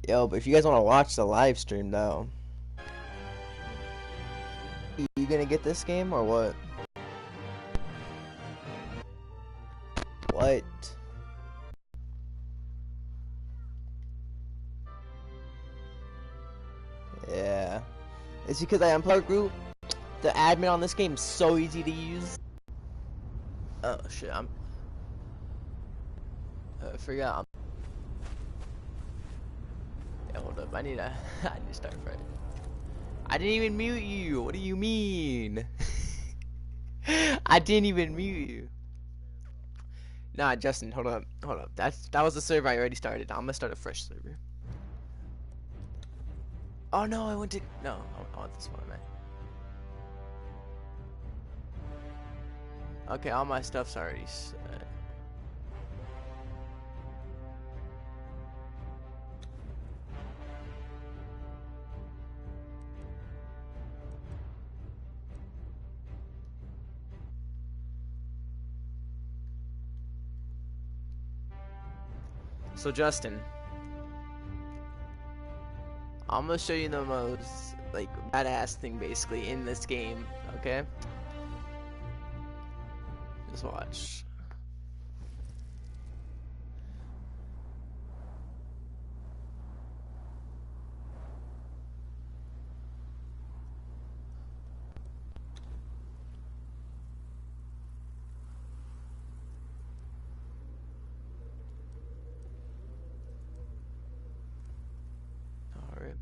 Yo, but if you guys want to watch the live stream though, you gonna get this game or what? What? Yeah. It's because I unplugged group. The admin on this game is so easy to use. Oh shit, I forgot. Yeah, hold up. I need to start fresh. I didn't even mute you. What do you mean? I didn't even mute you. Nah, Justin, hold up. That was the server I already started. I'm gonna start a fresh server. Oh no, I went to no. I want this one, man. Okay, all my stuff's already set. So Justin, I'm gonna show you the most like badass thing basically in this game. Okay, just watch. All right.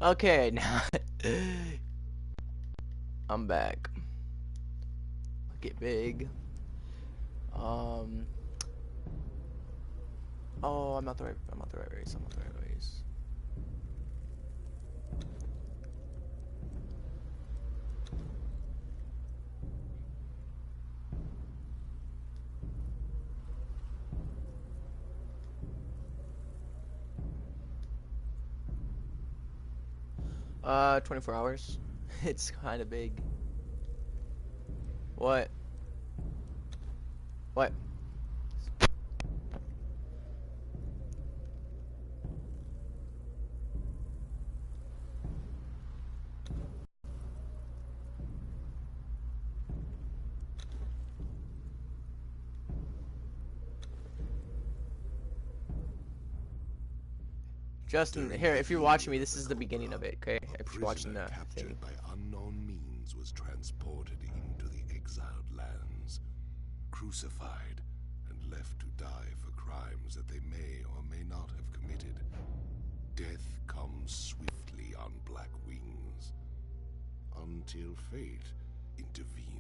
Okay, now I'm back. Get big. Oh, I'm not the right race. I'm not the right race. 24 hours. It's kind of big. What? What? Justin, here, if you're watching me, this is the beginning of it, okay? If you're watching the thing. Captured by unknown means was transported into the exiled lands, crucified, and left to die for crimes that they may or may not have committed. Death comes swiftly on black wings, until fate intervenes.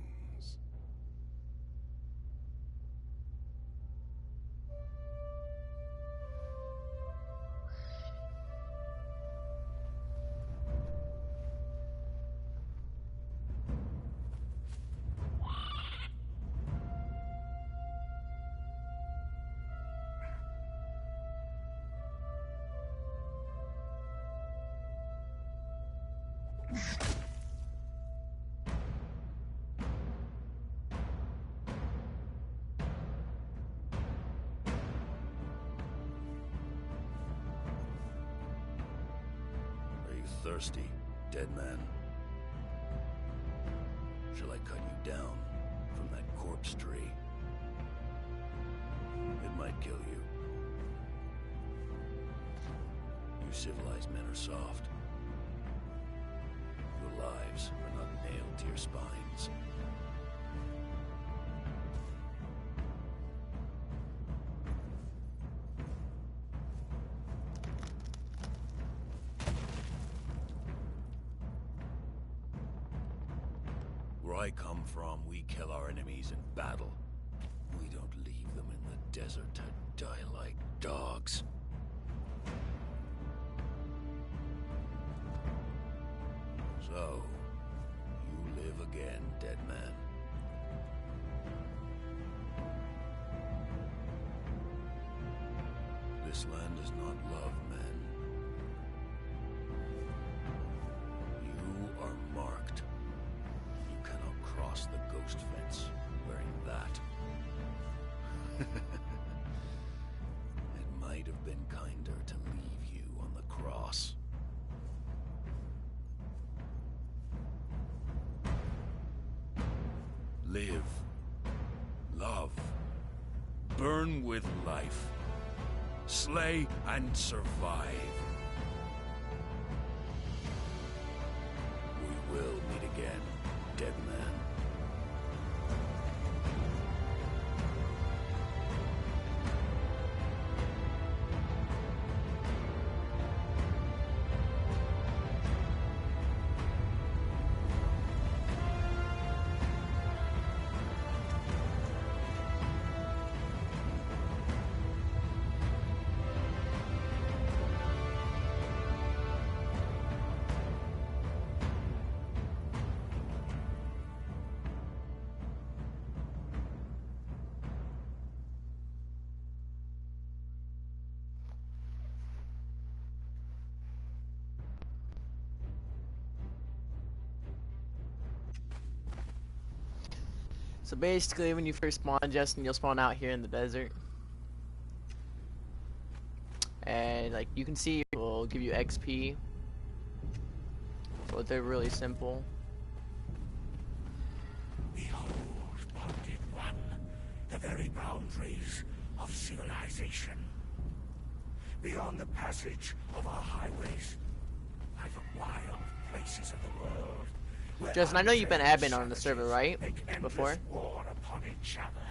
Are you thirsty, dead man? Shall I cut you down from that corpse tree? It might kill you. You civilized men are soft. Your lives are not nailed to your spines. Where I come from, we kill our enemies in battle. We don't leave them in the desert to die like dogs. So, you live again, dead man. This land does not love men. You are marked. You cannot cross the ghost fence wearing that. It might have been kinder to leave you on the cross. Live. Love. Burn with life. Slay and survive. We will meet again, dead man. So basically, when you first spawn, Justin, you'll spawn out here in the desert. And, like, you can see it will give you XP. So they're really simple. Behold, bonded one, the very boundaries of civilization. Beyond the passage of our highways, lie the wild places of the world. Justin, I know you've been admin on the server, right? Before? War upon each other.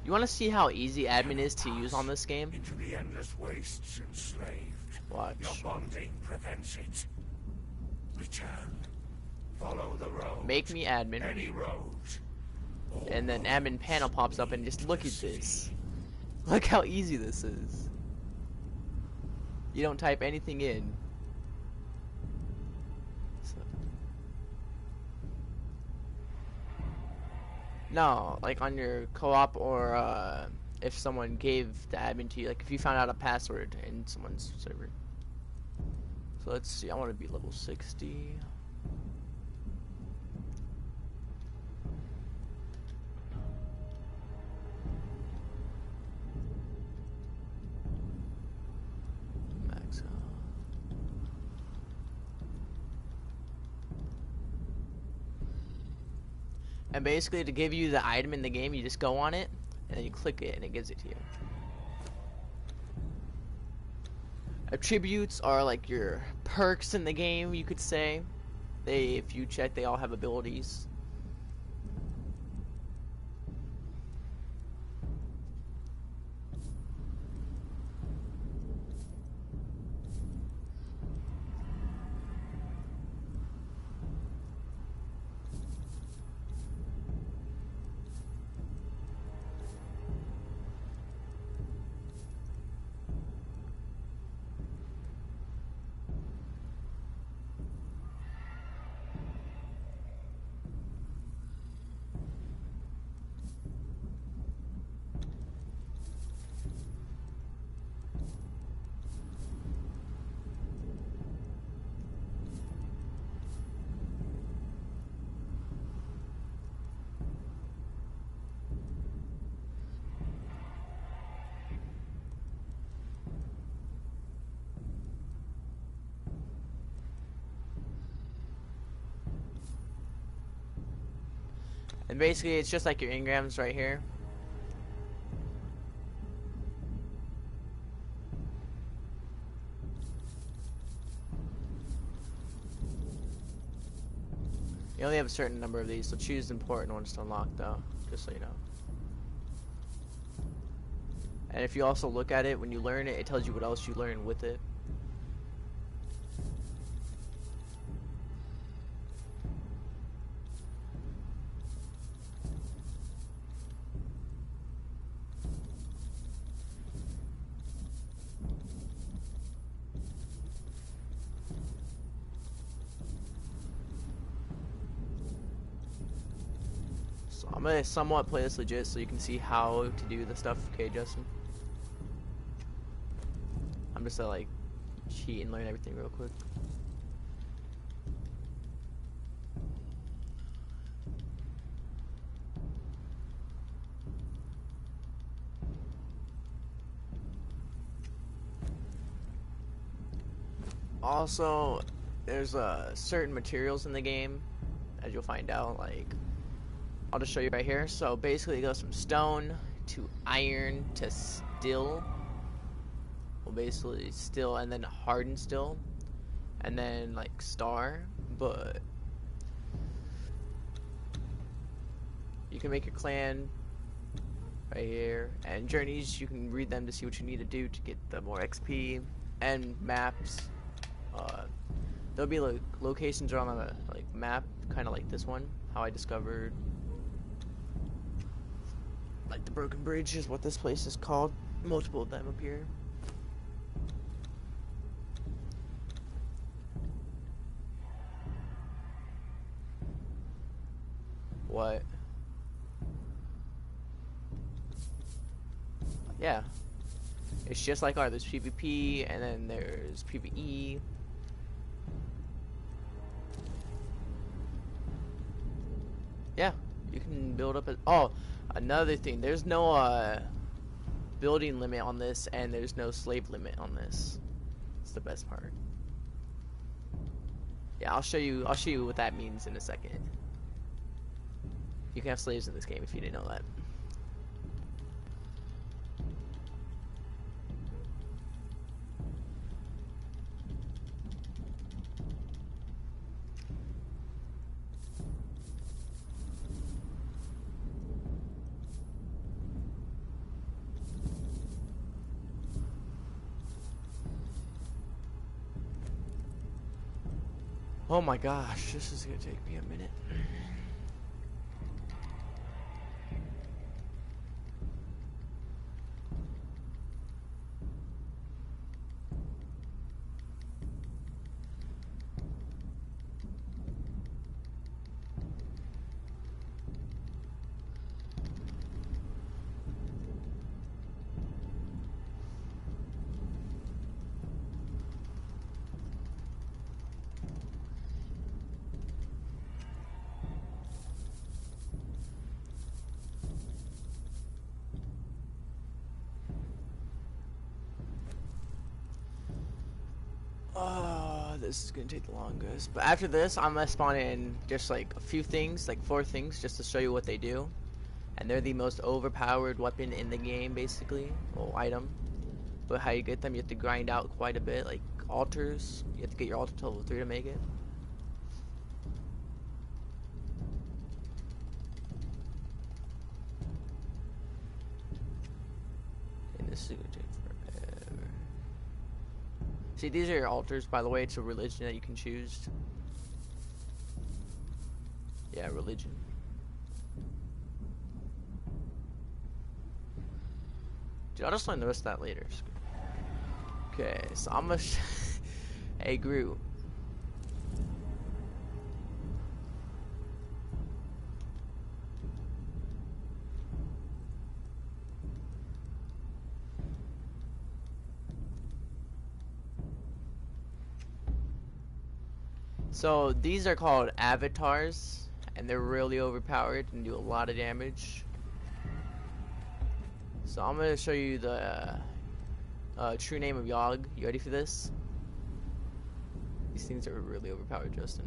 You want to see how easy admin is to use on this game? Into the endless wastes enslaved. Watch. Your bonding prevents it. Return. Follow the road. Make me admin. Any road. And then admin panel pops up and just look at this. Look how easy this is. You don't type anything in. No, like on your co-op or if someone gave the admin to you, like if you found out a password in someone's server. So let's see, I want to be level 60. Max out. And basically, to give you the item in the game, you just go on it, and then you click it, and it gives it to you. Attributes are like your perks in the game, you could say. If you check, they all have abilities. And basically, it's just like your engrams right here. You only have a certain number of these, so choose the important ones to unlock, though, just so you know. And if you also look at it, when you learn it, it tells you what else you learn with it. So I'm gonna somewhat play this legit so you can see how to do the stuff. Okay, Justin? I'm just gonna like cheat and learn everything real quick. Also, there's certain materials in the game, as you'll find out. Like, I'll just show you right here. So basically, it goes from stone to iron to steel. Well, basically steel and then hardened steel, and then like star. But you can make your clan right here, and journeys. You can read them to see what you need to do to get the more XP, and maps. There'll be like locations around on a like map, kind of like this one. How I discovered like the Broken Bridge is what this place is called. Multiple of them up here. What? Yeah. It's just like there's PvP and then there's PvE. Yeah, you can build up a another thing, there's no building limit on this, and there's no slave limit on this. It's the best part. Yeah, I'll show you what that means in a second. You can have slaves in this game if you didn't know that. Oh my gosh, this is gonna take me a minute. This is gonna take the longest. But after this, I'm gonna spawn in just like a few things, like 4 things, just to show you what they do. And they're the most overpowered weapon in the game, basically. Well, item. But how you get them, you have to grind out quite a bit. Like altars, you have to get your altar to level 3 to make it. And this is gonna take forever. See, these are your altars, by the way. It's a religion that you can choose. Yeah, religion. Dude, I'll just learn the rest of that later. Okay, so I'm gonna hey, Groot. So these are called avatars, and they're really overpowered and do a lot of damage. So I'm gonna show you the true name of Yogg. You ready for this? These things are really overpowered, Justin.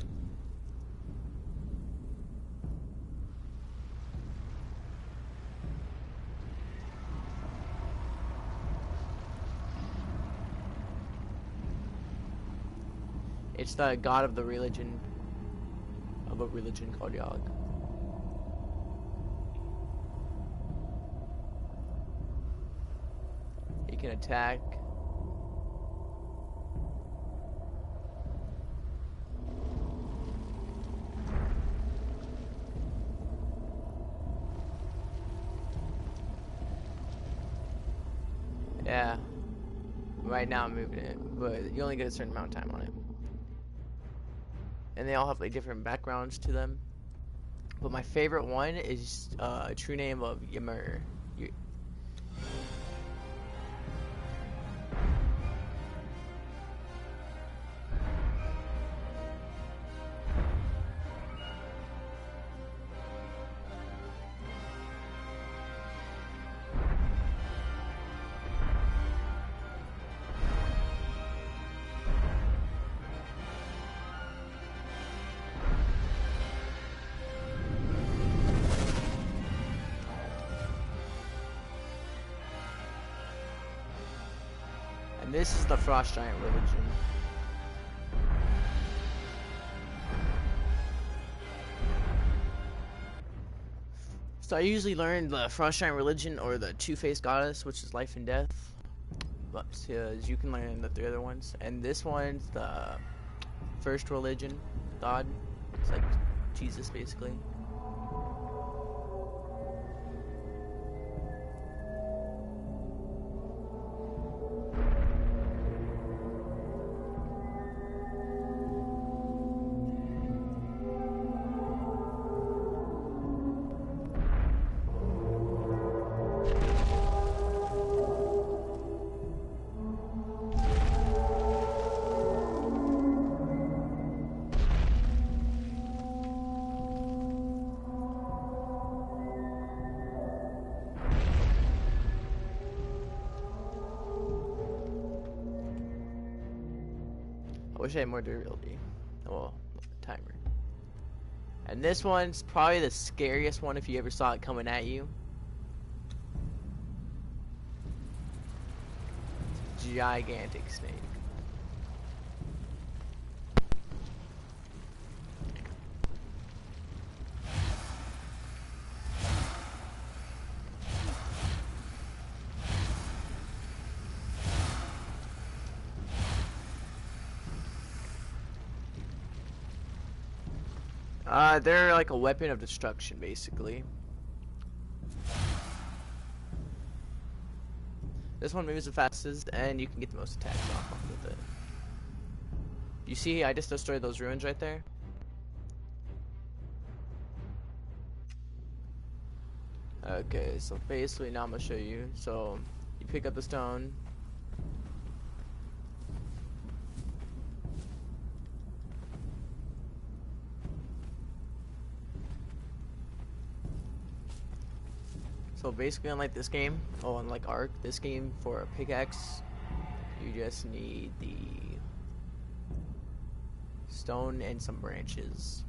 It's the god of the religion. Of a religion called Yog. He can attack. Yeah. Right now I'm moving it, but you only get a certain amount of time on it. And they all have like different backgrounds to them. But my favorite one is a true name of Ymir. And this is the Frost Giant religion. So I usually learn the Frost Giant religion or the Two-Faced Goddess, which is life and death. But you can learn the three other ones. And this one's the first religion, God. It's like Jesus, basically. I wish I had more durability. Well, timer. And this one's probably the scariest one if you ever saw it coming at you. Gigantic snake. They're like a weapon of destruction, basically. This one moves the fastest, and you can get the most attacks off with it. You see, I just destroyed those ruins right there. Okay, so basically now I'm gonna show you. So you pick up the stone. So basically, unlike this game, unlike Ark, this game for a pickaxe, you just need the stone and some branches.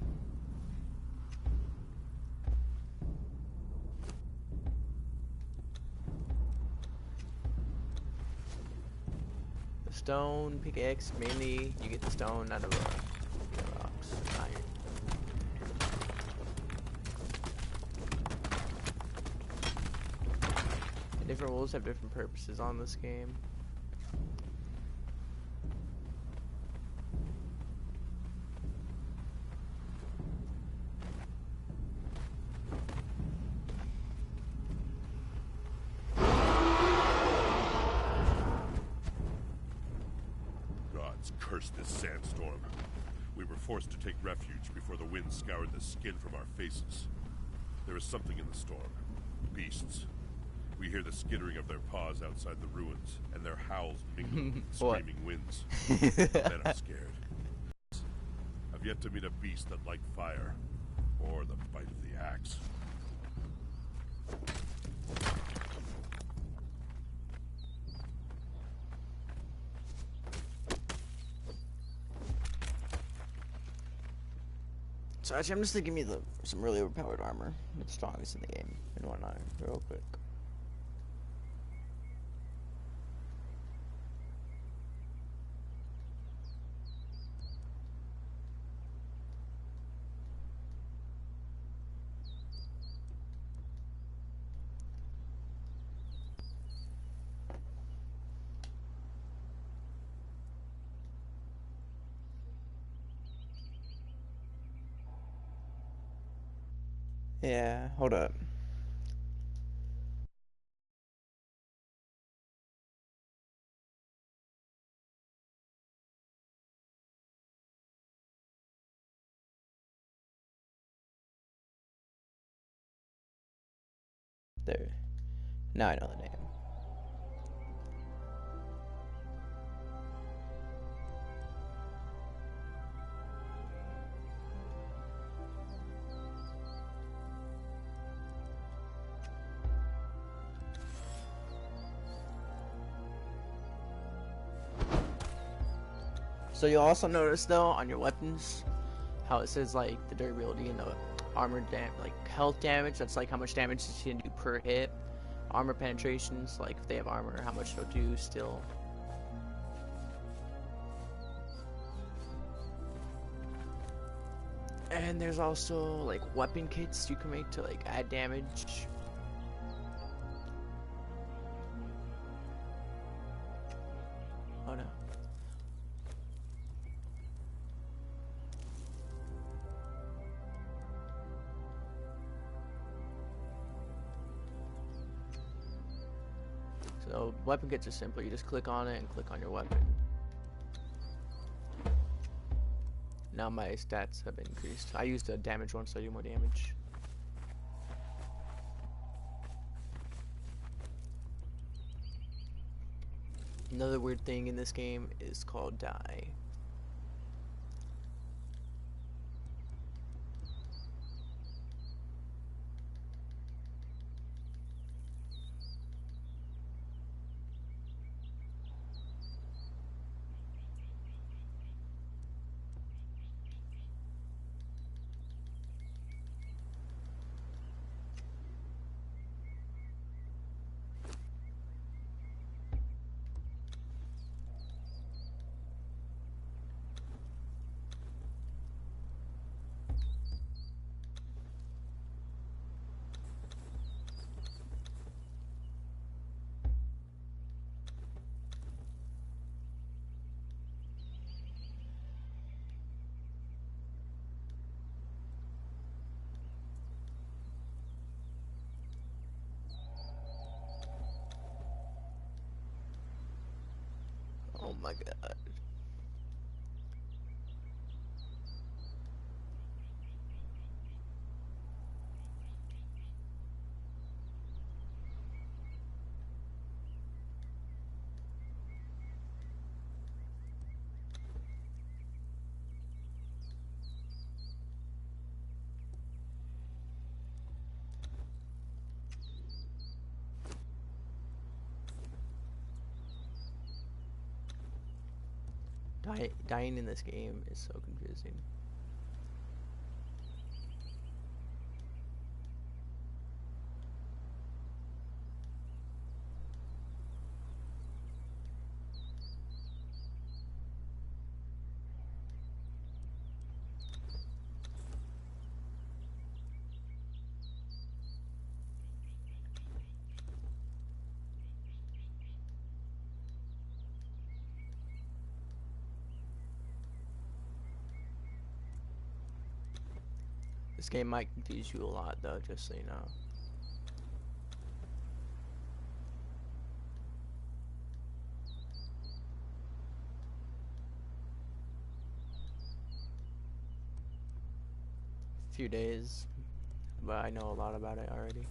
The stone pickaxe, mainly you get the stone out of rocks, iron. Different wolves have different purposes on this game. Gods curse this sandstorm. We were forced to take refuge before the wind scoured the skin from our faces. There is something in the storm. Beasts. We hear the skittering of their paws outside the ruins, and their howls mingle with the screaming winds. Then I'm scared. I've yet to meet a beast that liked fire, or the bite of the axe. So actually, I'm just gonna give me some really overpowered armor. It's strongest in the game, and whatnot, real quick. Yeah, hold up. There. Now I know the name. So you'll also notice though on your weapons how it says like the durability and the armor like health damage. That's like how much damage you can do per hit. Armor penetrations, like if they have armor, how much they'll do still. And there's also like weapon kits you can make to like add damage. Oh no. So weapon kits are simple. You just click on it and click on your weapon. Now my stats have increased. I used a damage one, so I do more damage. Another weird thing in this game is called die. Oh my god. Dying in this game is so confusing. This game might confuse you a lot though, just so you know. Few days, but I know a lot about it already.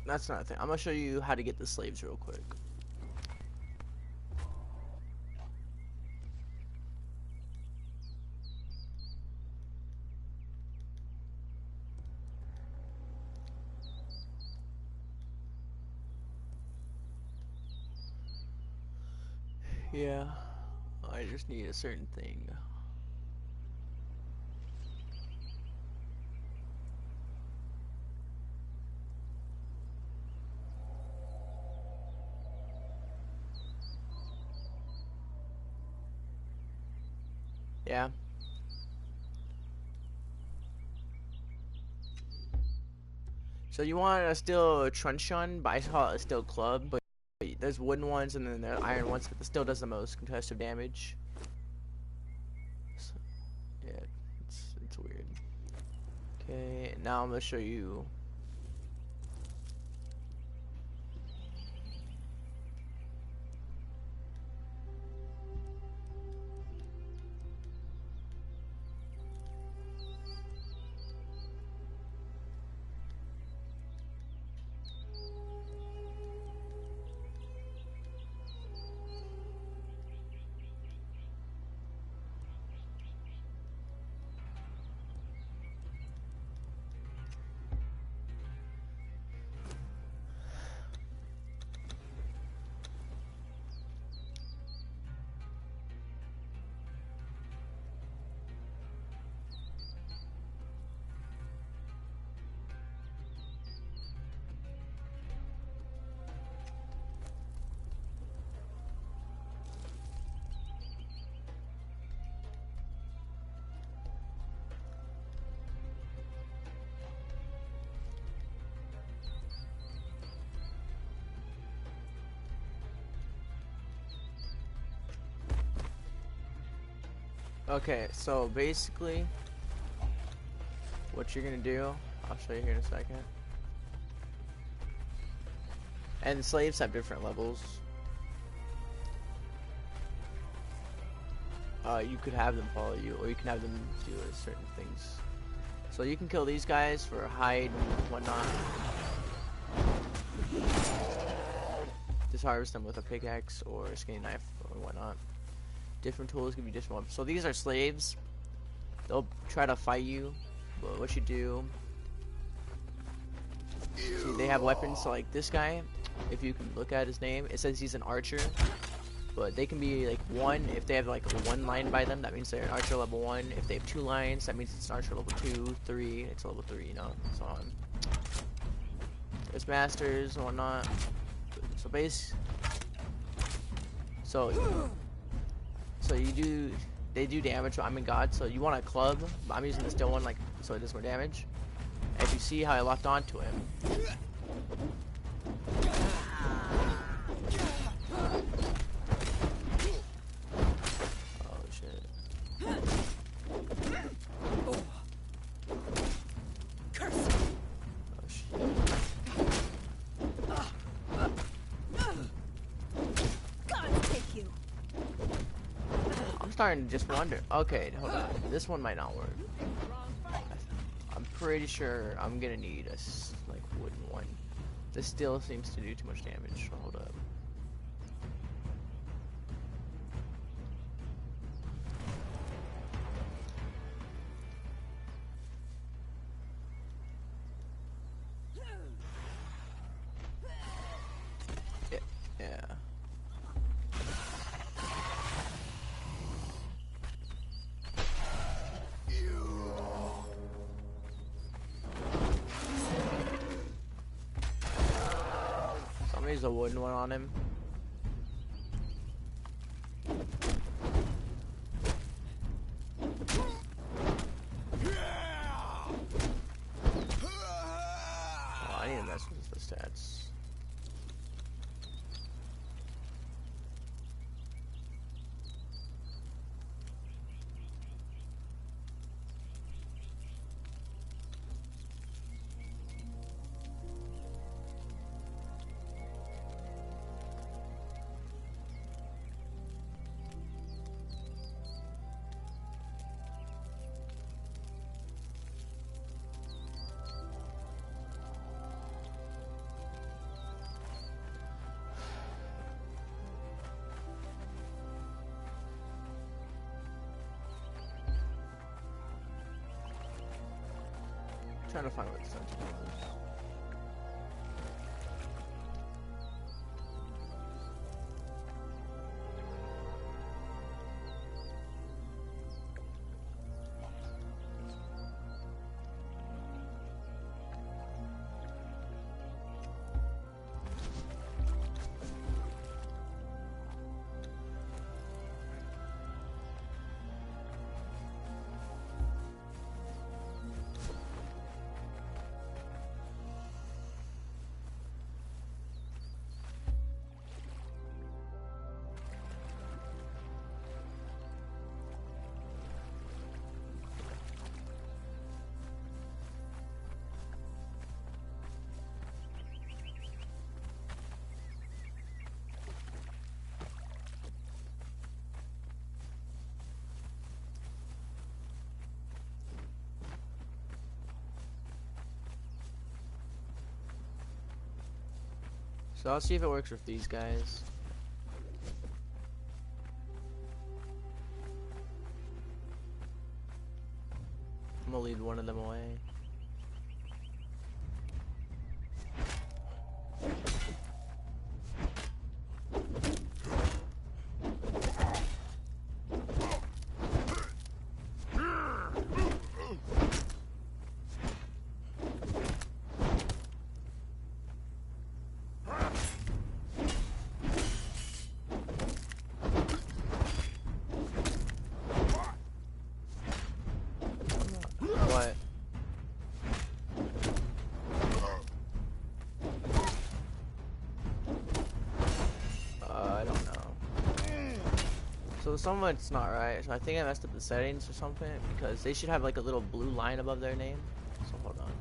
That's another thing. I'm gonna show you how to get the slaves real quick. Yeah, I just need a certain thing. Yeah. So you want a steel truncheon, but I call it a steel club. But there's wooden ones and then there are iron ones, but the steel does the most contested damage. So, yeah, it's weird. Okay, now I'm gonna show you. Okay, so basically, what you're gonna do, I'll show you here in a second. And slaves have different levels. You could have them follow you, or you can have them do certain things. So you can kill these guys for hide and whatnot. Just harvest them with a pickaxe or a skinny knife or whatnot. Different tools give you different ones. So these are slaves. They'll try to fight you, but what you do, see, they have weapons. So like this guy, if you can look at his name, it says he's an archer. But they can be like 1 if they have like 1 line by them. That means they're an archer level 1. If they have 2 lines, that means it's an archer level 2, 3. It's level 3, you know, so on. There's masters and whatnot. So so they do damage. I'm in God, so you want a club. But I'm using the steel one, like, so it does more damage. And if you see how I locked onto him. Starting to just wonder. Okay, hold on. This one might not work. I'm pretty sure I'm gonna need a like wooden one. This still seems to do too much damage. So hold up. Yeah. Use a wooden one on him. Oh, I need to mess with the stats. Trying to find what it's done. So I'll see if it works with these guys. I'm gonna lead one of them away. What? I don't know. So someone's not right. So I think I messed up the settings or something because they should have like a little blue line above their name. So hold on.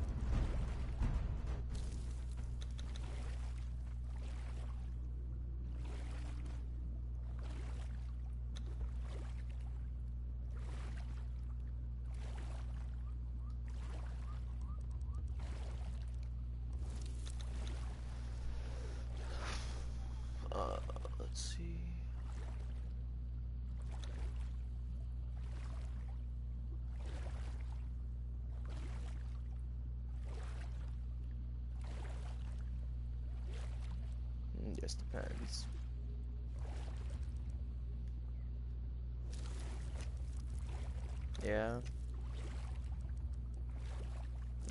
Let's see. Just depends. Yeah.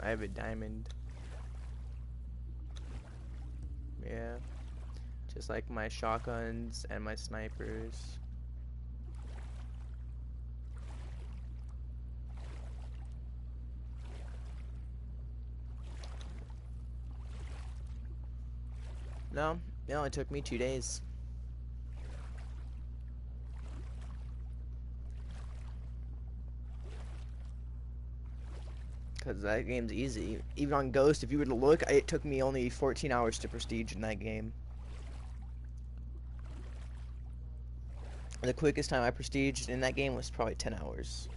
I have a diamond. Yeah. Just like my shotguns and my snipers. No, it only took me 2 days. Because that game's easy. Even on Ghost, if you were to look, it took me only 14 hours to prestige in that game. The quickest time I prestiged in that game was probably 10 hours.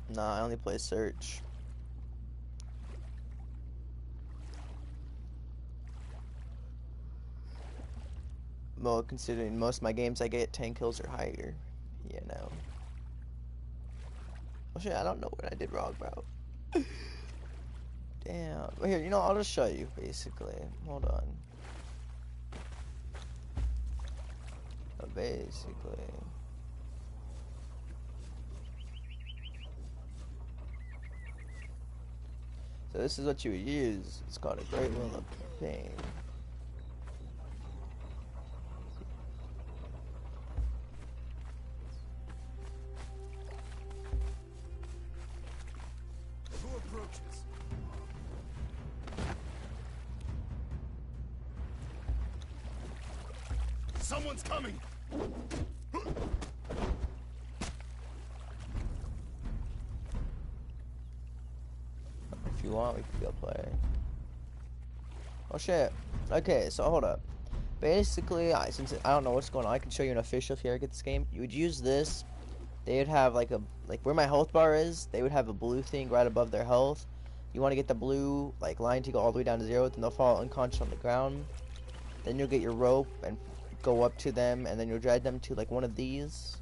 Nah, I only play search. Well, considering most of my games I get 10 kills or higher. You know. Oh shit, I don't know what I did wrong, bro. Damn. But here, you know, I'll just show you, basically. Hold on. Basically. So this is what you would use. It's called a Great Wheel of Pain. Who approaches? Someone's coming! If you want, we can go play. Oh shit. Okay, so hold up. Basically, since I don't know what's going on, I can show you an official if you ever get this game. You would use this. They would have like where my health bar is, they would have a blue thing right above their health. You want to get the blue line to go all the way down to 0, then they'll fall unconscious on the ground. Then you'll get your rope and go up to them, and then you'll drag them to like one of these,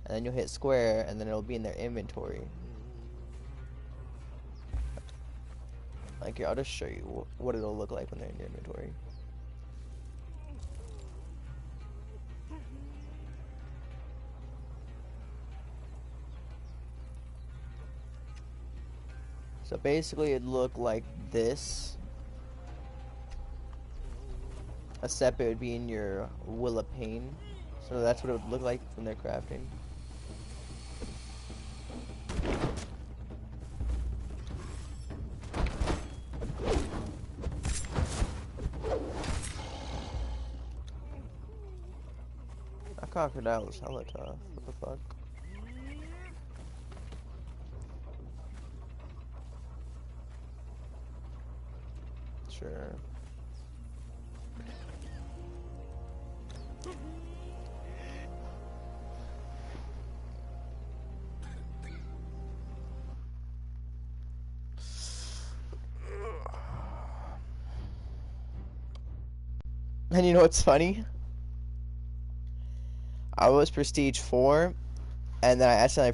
and then you'll hit square, and then it'll be in their inventory. Like here, I'll just show you what it'll look like when they're in your inventory. So basically it'd look like this. Except it would be in your Will of Pain. So that's what it would look like when they're crafting. That crocodile was hella tough. What the fuck? Sure. And you know what's funny? I was prestige 4, and then I accidentally